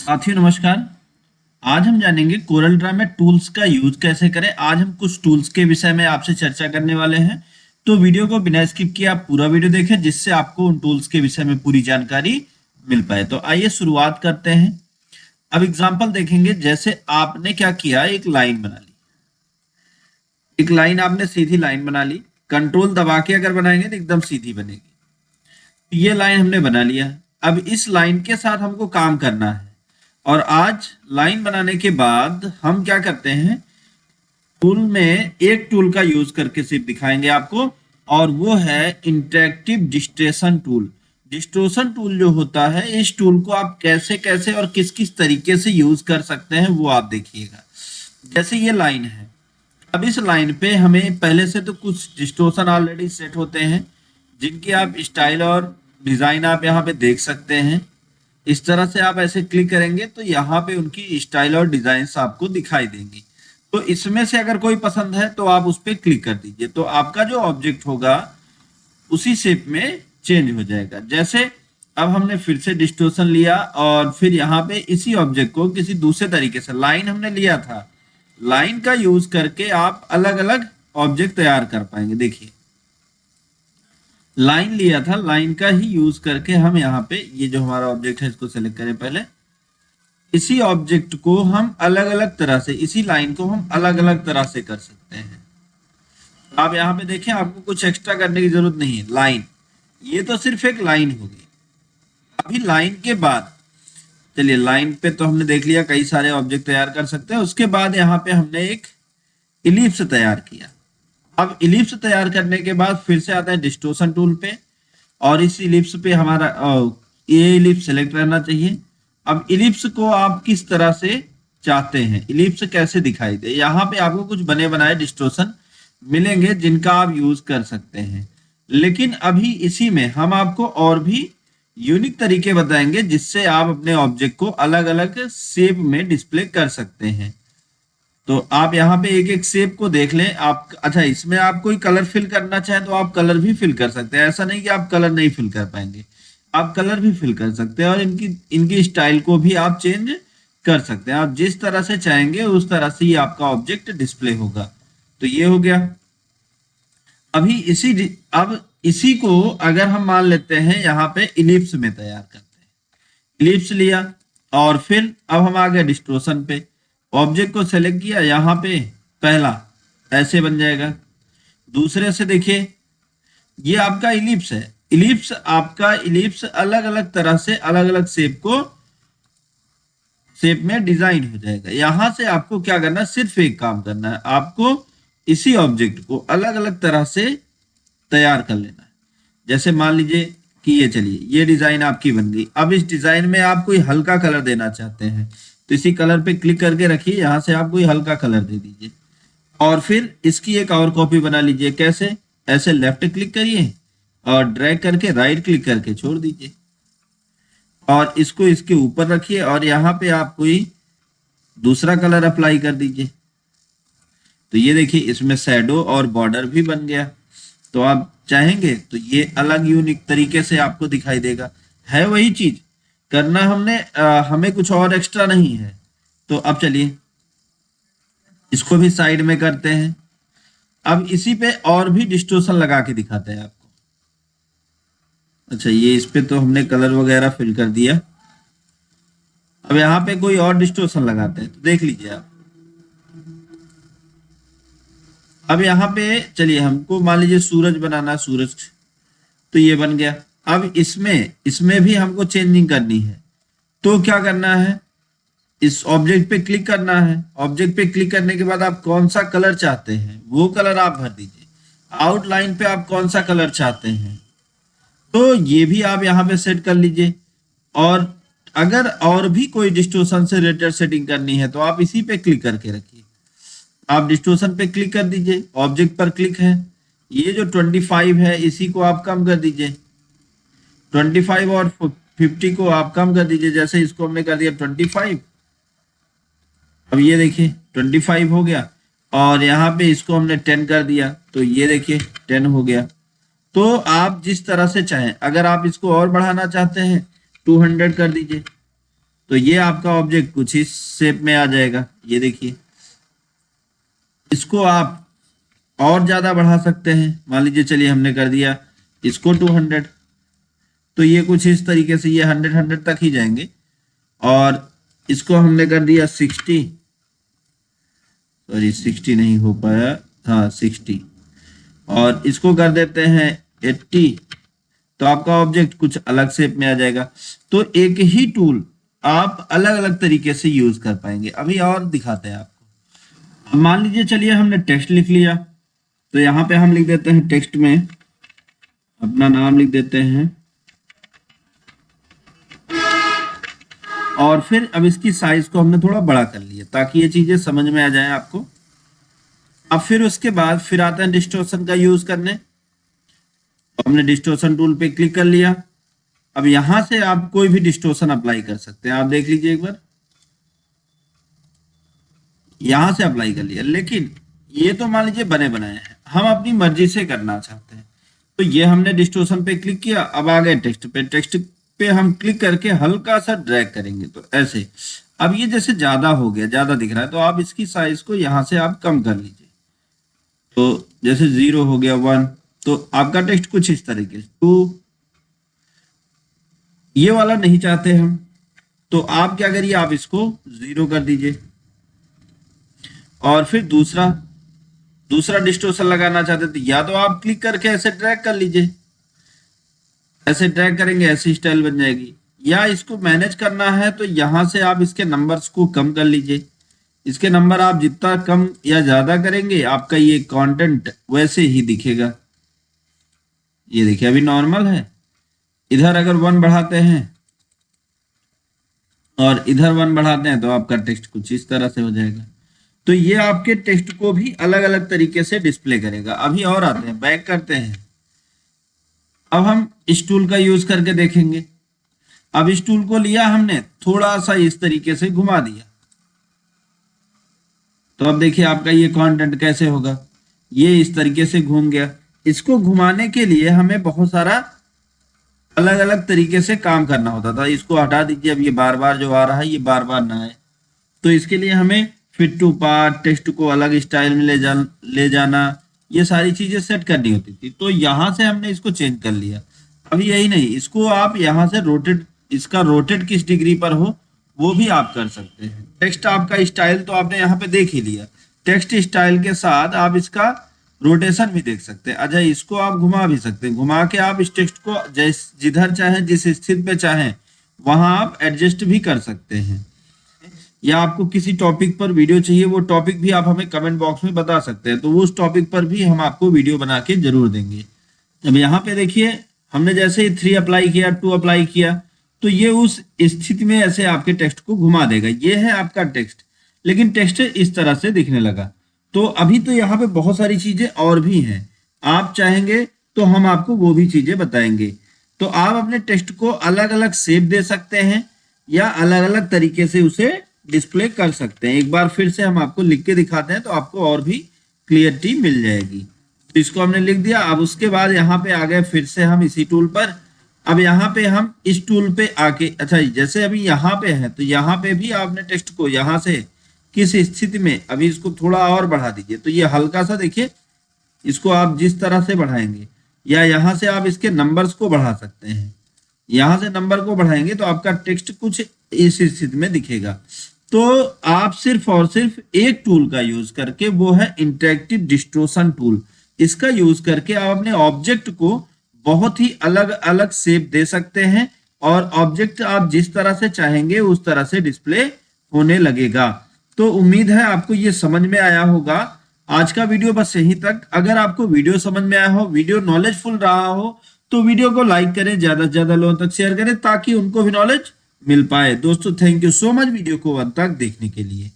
साथियों नमस्कार। आज हम जानेंगे कोरल ड्रा में टूल्स का यूज कैसे करें। आज हम कुछ टूल्स के विषय में आपसे चर्चा करने वाले हैं, तो वीडियो को बिना स्किप किए आप पूरा वीडियो देखें जिससे आपको उन टूल्स के विषय में पूरी जानकारी मिल पाए। तो आइए शुरुआत करते हैं। अब एग्जांपल देखेंगे। जैसे आपने क्या किया, एक लाइन बना ली, एक लाइन आपने सीधी लाइन बना ली। कंट्रोल दबा के अगर बनाएंगे तो एकदम सीधी बनेगी। ये लाइन हमने बना लिया। अब इस लाइन के साथ हमको काम करना है, और आज लाइन बनाने के बाद हम क्या करते हैं, टूल में एक टूल का यूज करके सिर्फ दिखाएंगे आपको, और वो है interactive distortion tool. Distortion tool जो होता है, इस टूल को आप कैसे कैसे और किस किस तरीके से यूज कर सकते हैं वो आप देखिएगा। जैसे ये लाइन है, अब इस लाइन पे हमें पहले से तो कुछ डिस्टोर्शन ऑलरेडी सेट होते हैं, जिनकी आप स्टाइल और डिजाइन आप यहाँ पे देख सकते हैं। इस तरह से आप ऐसे क्लिक करेंगे तो यहाँ पे उनकी स्टाइल और डिजाइन आपको दिखाई देंगी। तो इसमें से अगर कोई पसंद है तो आप उस पर क्लिक कर दीजिए, तो आपका जो ऑब्जेक्ट होगा उसी शेप में चेंज हो जाएगा। जैसे अब हमने फिर से डिस्टोर्शन लिया, और फिर यहाँ पे इसी ऑब्जेक्ट को किसी दूसरे तरीके से, लाइन हमने लिया था, लाइन का यूज करके आप अलग अलग ऑब्जेक्ट तैयार कर पाएंगे। देखिए, लाइन लिया था, लाइन का ही यूज करके हम यहाँ पे ये जो हमारा ऑब्जेक्ट है इसको सेलेक्ट करें पहले। इसी ऑब्जेक्ट को हम अलग अलग तरह से, इसी लाइन को हम अलग अलग तरह से कर सकते हैं। आप यहाँ पे देखें, आपको कुछ एक्स्ट्रा करने की जरूरत नहीं है। लाइन, ये तो सिर्फ एक लाइन होगी। अभी लाइन के बाद, चलिए लाइन पे तो हमने देख लिया कई सारे ऑब्जेक्ट तैयार कर सकते हैं। उसके बाद यहाँ पे हमने एक इलिप्स तैयार किया। अब इलिप्स तैयार करने के बाद फिर से आता है डिस्टोर्शन टूल पे, और इस इलिप्स पे हमारा ये इलिप्स सेलेक्ट रहना चाहिए। अब इलिप्स को आप किस तरह से चाहते हैं, इलिप्स कैसे दिखाई दे, यहाँ पे आपको कुछ बने बनाए डिस्टोर्शन मिलेंगे जिनका आप यूज कर सकते हैं। लेकिन अभी इसी में हम आपको और भी यूनिक तरीके बताएंगे जिससे आप अपने ऑब्जेक्ट को अलग अलग शेप में डिस्प्ले कर सकते हैं। तो आप यहाँ पे एक एक शेप को देख लें आप। अच्छा, इसमें आप कोई कलर फिल करना चाहें तो आप कलर भी फिल कर सकते हैं। ऐसा नहीं कि आप कलर नहीं फिल कर पाएंगे, आप कलर भी फिल कर सकते हैं, और इनकी स्टाइल को भी आप चेंज कर सकते हैं। आप जिस तरह से चाहेंगे उस तरह से ही आपका ऑब्जेक्ट डिस्प्ले होगा। तो ये हो गया। अब इसी को अगर हम मान लेते हैं यहाँ पे इलिप्स में तैयार करते हैं। इलिप्स लिया, और फिर अब हम आ गए डिस्टोर्शन पे। ऑब्जेक्ट को सेलेक्ट किया, यहाँ पे पहला ऐसे बन जाएगा। दूसरे से देखिए, ये आपका इलिप्स है। आपका इलिप्स अलग अलग तरह से अलग अलग शेप में डिजाइन हो जाएगा। यहां से आपको क्या करना है, सिर्फ एक काम करना है, आपको इसी ऑब्जेक्ट को अलग अलग तरह से तैयार कर लेना है। जैसे मान लीजिए कि ये, चलिए ये डिजाइन आपकी बन गई। अब इस डिजाइन में आप कोई हल्का कलर देना चाहते हैं तो इसी कलर पे क्लिक करके रखिए, यहां से आप कोई हल्का कलर दे दीजिए, और फिर इसकी एक और कॉपी बना लीजिए। कैसे, ऐसे लेफ्ट क्लिक करिए और ड्रैग करके राइट क्लिक करके छोड़ दीजिए, और इसको इसके ऊपर रखिए, और यहाँ पे आप कोई दूसरा कलर अप्लाई कर दीजिए। तो ये देखिए, इसमें शैडो और बॉर्डर भी बन गया। तो आप चाहेंगे तो ये अलग यूनिक तरीके से आपको दिखाई देगा। है वही चीज करना हमने, हमें कुछ और एक्स्ट्रा नहीं है। तो अब चलिए इसको भी साइड में करते हैं। अब इसी पे और भी डिस्टोर्शन लगा के दिखाते हैं आपको। अच्छा, ये इस पे तो हमने कलर वगैरह फिल कर दिया। अब यहाँ पे कोई और डिस्टोर्शन लगाते हैं, तो देख लीजिए आप। अब यहाँ पे चलिए, हमको मान लीजिए सूरज बनाना, सूरज, तो ये बन गया। अब इसमें भी हमको चेंजिंग करनी है, तो क्या करना है, इस ऑब्जेक्ट पे क्लिक करना है। ऑब्जेक्ट पे क्लिक करने के बाद आप कौन सा कलर चाहते हैं वो कलर आप भर दीजिए। आउटलाइन पे आप कौन सा कलर चाहते हैं तो ये भी आप यहाँ पे सेट कर लीजिए। और अगर और भी कोई डिस्टोर्शन से रिलेटेड सेटिंग करनी है तो आप इसी पे क्लिक करके रखिए। आप डिस्टोर्शन पे क्लिक कर दीजिए, ऑब्जेक्ट पर क्लिक है, ये जो 25 है इसी को आप कम कर दीजिए। 25 और 50 को आप कम कर दीजिए। जैसे इसको हमने कर दिया 25, अब ये देखिए 25 हो गया, और यहाँ पे इसको हमने 10 कर दिया, तो ये देखिए 10 हो गया। तो आप जिस तरह से चाहें, अगर आप इसको और बढ़ाना चाहते हैं 200 कर दीजिए, तो ये आपका ऑब्जेक्ट कुछ इस शेप में आ जाएगा। ये देखिए, इसको आप और ज्यादा बढ़ा सकते हैं। मान लीजिए चलिए हमने कर दिया इसको 200, तो ये कुछ इस तरीके से ये 100 तक ही जाएंगे। और इसको हमने कर दिया 60, सॉरी 60 नहीं हो पाया, हाँ 60, और इसको कर देते हैं 80, तो आपका ऑब्जेक्ट कुछ अलग शेप में आ जाएगा। तो एक ही टूल आप अलग अलग तरीके से यूज कर पाएंगे। अभी और दिखाते हैं आपको। अब मान लीजिए चलिए हमने टेक्स्ट लिख लिया, तो यहाँ पे हम लिख देते हैं टेक्स्ट में अपना नाम लिख देते हैं, और फिर अब इसकी साइज को हमने थोड़ा बड़ा कर लिया ताकि ये चीजें समझ में आ जाए आपको। अब फिर उसके बाद फिर आते हैं डिस्टॉर्शन का यूज करने। तो हमने डिस्टॉर्शन टूल पे क्लिक कर लिया। अब यहां से आप कोई भी डिस्टॉर्शन अप्लाई कर सकते हैं। आप देख लीजिए एक बार, यहां से अप्लाई कर लिया, लेकिन ये तो मान लीजिए बने बनाए हैं, हम अपनी मर्जी से करना चाहते हैं। तो ये हमने डिस्टॉर्शन पे क्लिक किया। अब आ गए टेक्स्ट पे, टेक्स्ट पे हम क्लिक करके हल्का सा ड्रैग करेंगे, तो ऐसे। अब ये जैसे ज्यादा हो गया, ज्यादा दिख रहा है, तो आप इसकी साइज को यहां से आप कम कर लीजिए। तो जैसे 0 हो गया, 1, तो आपका टेक्स्ट कुछ इस तरीके से। 2, ये वाला नहीं चाहते हम, तो आप क्या करिए, आप इसको 0 कर दीजिए। और फिर दूसरा डिस्टॉर्शन लगाना चाहते थे, या तो आप क्लिक करके ऐसे ड्रैग कर लीजिए, ऐसे ड्रैग करेंगे ऐसी स्टाइल बन जाएगी। या इसको मैनेज करना है तो यहां से आप इसके नंबर्स को कम कर लीजिए। इसके नंबर आप जितना कम या ज्यादा करेंगे आपका ये कंटेंट वैसे ही दिखेगा। ये देखिए अभी नॉर्मल है, इधर अगर 1 बढ़ाते हैं और इधर 1 बढ़ाते हैं तो आपका टेक्स्ट कुछ इस तरह से हो जाएगा। तो ये आपके टेक्स्ट को भी अलग अलग तरीके से डिस्प्ले करेगा। अभी और आते हैं, बैक करते हैं। अब हम इस टूल का यूज करके देखेंगे। अब इस टूल को लिया हमने, थोड़ा सा इस तरीके से घुमा दिया, तो अब देखिए आपका ये कंटेंट कैसे होगा, ये इस तरीके से घूम गया। इसको घुमाने के लिए हमें बहुत सारा अलग अलग तरीके से काम करना होता था। इसको हटा दीजिए, अब ये बार बार जो आ रहा है ये बार बार ना आए। तो इसके लिए हमें फिट टू पार्ट, टेक्स्ट को अलग स्टाइल में ले जाना, ये सारी चीजें सेट करनी होती थी। तो यहां से हमने इसको चेंज कर लिया। अभी यही नहीं, इसको आप यहां से रोटेट, इसका रोटेट किस डिग्री पर हो वो भी आप कर सकते हैं। टेक्स्ट आपका स्टाइल तो आपने यहाँ पे देख ही लिया, टेक्स्ट स्टाइल के साथ आप इसका रोटेशन भी देख सकते हैं। अच्छा, इसको आप घुमा भी सकते हैं, घुमा के आप इस टेक्स्ट को जिधर चाहे, जिस स्थिति पे चाहें वहां आप एडजस्ट भी कर सकते हैं। या आपको किसी टॉपिक पर वीडियो चाहिए, वो टॉपिक भी आप हमें कमेंट बॉक्स में बता सकते हैं, तो उस टॉपिक पर भी हम आपको वीडियो बना के जरूर देंगे। अब यहाँ पे देखिए हमने जैसे ही 3 अप्लाई किया, 2 अप्लाई किया, तो ये उस स्थिति में ऐसे आपके टेक्स्ट को घुमा देगा। ये है आपका टेक्स्ट, लेकिन टेक्स्ट इस तरह से दिखने लगा। तो अभी तो यहाँ पे बहुत सारी चीजें और भी हैं, आप चाहेंगे तो हम आपको वो भी चीजें बताएंगे। तो आप अपने टेक्स्ट को अलग अलग शेप दे सकते हैं या अलग अलग तरीके से उसे डिस्प्ले कर सकते हैं। एक बार फिर से हम आपको लिख के दिखाते हैं तो आपको और भी क्लियरिटी मिल जाएगी। तो इसको हमने लिख दिया। अब उसके बाद यहाँ पे आ गए फिर से हम इसी टूल पर। अब यहाँ पे हम इस टूल पे आके, अच्छा जैसे अभी यहाँ पे है तो यहाँ पे भी आपने टेक्स्ट को यहाँ से किस स्थिति में, अभी इसको थोड़ा और बढ़ा दीजिए, तो ये हल्का सा देखिए, इसको आप जिस तरह से बढ़ाएंगे, या यहाँ से आप इसके नंबर्स को बढ़ा सकते हैं। यहाँ से नंबर को बढ़ाएंगे तो आपका टेक्स्ट कुछ इस स्थिति में दिखेगा। तो आप सिर्फ और सिर्फ एक टूल का यूज करके, वो है इंटरेक्टिव डिस्टॉर्शन टूल, इसका यूज करके आप अपने ऑब्जेक्ट को बहुत ही अलग अलग शेप दे सकते हैं और ऑब्जेक्ट आप जिस तरह से चाहेंगे उस तरह से डिस्प्ले होने लगेगा। तो उम्मीद है आपको ये समझ में आया होगा। आज का वीडियो बस यहीं तक। अगर आपको वीडियो समझ में आया हो, वीडियो नॉलेजफुल रहा हो, तो वीडियो को लाइक करें, ज्यादा से ज्यादा लोगों तक शेयर करें ताकि उनको भी नॉलेज मिल पाए। दोस्तों thank you so much video को अंत तक देखने के लिए।